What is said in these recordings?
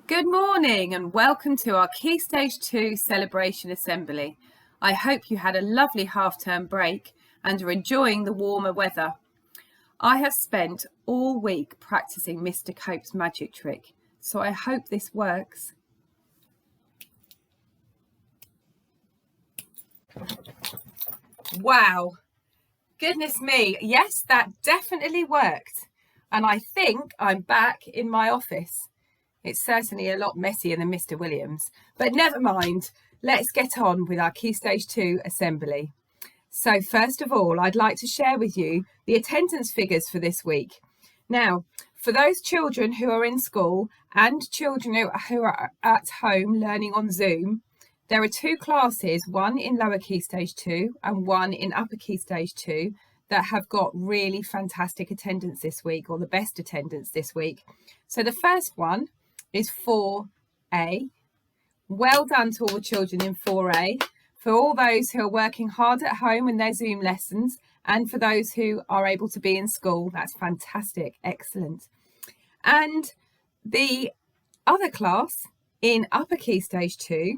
Good morning and welcome to our KS2 Celebration Assembly. I hope you had a lovely half-term break and are enjoying the warmer weather. I have spent all week practicing Mr. Cope's magic trick, so I hope this works. Wow, goodness me, yes, that definitely worked. And I think I'm back in my office. It's certainly a lot messier than Mr. Williams, but never mind. Let's get on with our Key Stage 2 assembly. So first of all, I'd like to share with you the attendance figures for this week. Now, for those children who are in school and children who are at home learning on Zoom, there are two classes, one in lower Key Stage 2 and one in upper Key Stage 2, that have got really fantastic attendance this week, or the best attendance this week. So the first one is 4A. Well done to all the children in 4A, for all those who are working hard at home in their Zoom lessons, and for those who are able to be in school. That's fantastic, excellent. And the other class in upper Key Stage 2,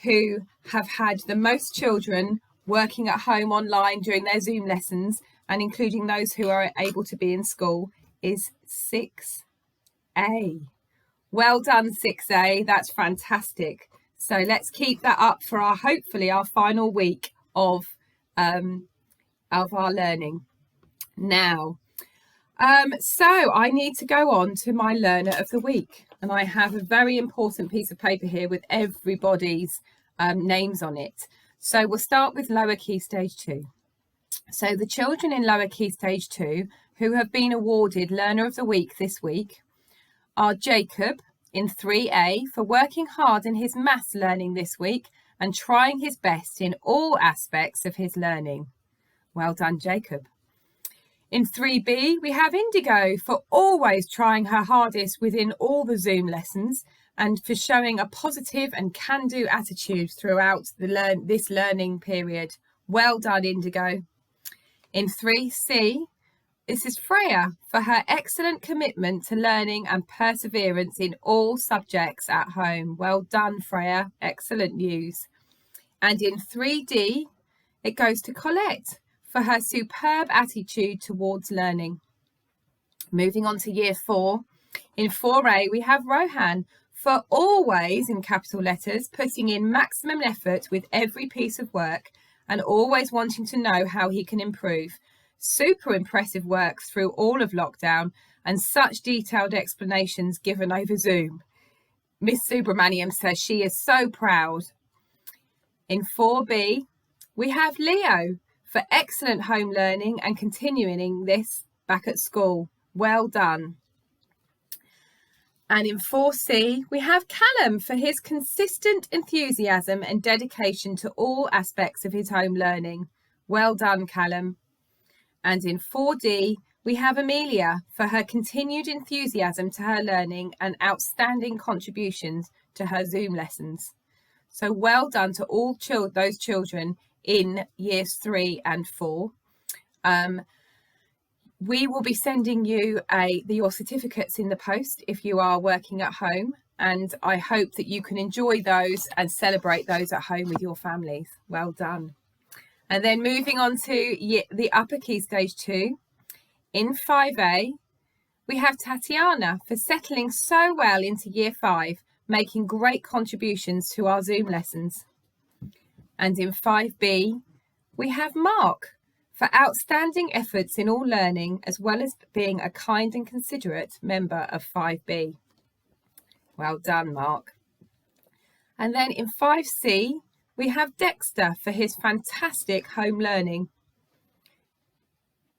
who have had the most children working at home online during their Zoom lessons, and including those who are able to be in school, is 6A. Well done, 6A, that's fantastic. So let's keep that up for hopefully our final week of our learning. Now, so I need to go on to my learner of the week, and I have a very important piece of paper here with everybody's names on it. So we'll start with lower Key Stage 2. So the children in lower Key Stage 2 who have been awarded learner of the week this week are Jacob in 3A for working hard in his maths learning this week and trying his best in all aspects of his learning. Well done, Jacob. In 3B, we have Indigo for always trying her hardest within all the Zoom lessons and for showing a positive and can-do attitude throughout this learning period. Well done, Indigo. In 3C, this is Freya for her excellent commitment to learning and perseverance in all subjects at home. Well done, Freya. Excellent news. And in 3D, it goes to Colette for her superb attitude towards learning. Moving on to year 4. In 4A, we have Rohan for always, in capital letters, putting in maximum effort with every piece of work and always wanting to know how he can improve. Super impressive work through all of lockdown and such detailed explanations given over Zoom. Miss Subramaniam says she is so proud. In 4B, we have Leo for excellent home learning and continuing this back at school. Well done. And in 4C, we have Callum for his consistent enthusiasm and dedication to all aspects of his home learning. Well done, Callum. And in 4D, we have Amelia for her continued enthusiasm to her learning and outstanding contributions to her Zoom lessons. So well done to all those children in years 3 and 4. We will be sending you your certificates in the post if you are working at home, and I hope that you can enjoy those and celebrate those at home with your families. Well done. And then moving on to the upper Key Stage 2, in 5A, we have Tatiana for settling so well into year 5, making great contributions to our Zoom lessons. And in 5B, we have Mark for outstanding efforts in all learning, as well as being a kind and considerate member of 5B. Well done, Mark. And then in 5C, we have Dexter for his fantastic home learning.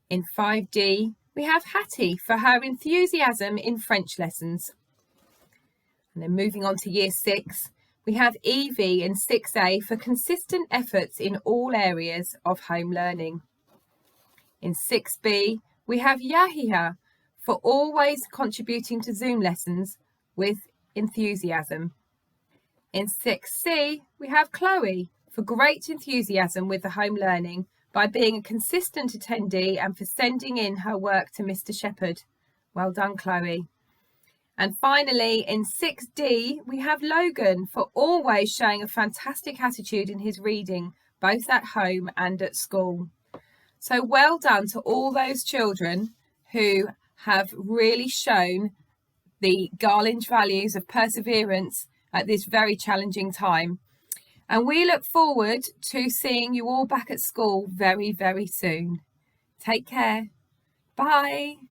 In 5D, we have Hattie for her enthusiasm in French lessons. And then moving on to year 6, we have Evie in 6A for consistent efforts in all areas of home learning. In 6B, we have Yahia for always contributing to Zoom lessons with enthusiasm. In 6C, we have Chloe for great enthusiasm with the home learning by being a consistent attendee and for sending in her work to Mr. Shepherd. Well done, Chloe. And finally, in 6D, we have Logan for always showing a fantastic attitude in his reading, both at home and at school. So well done to all those children who have really shown the Garlange values of perseverance at this very challenging time. And we look forward to seeing you all back at school very, very soon. Take care. Bye.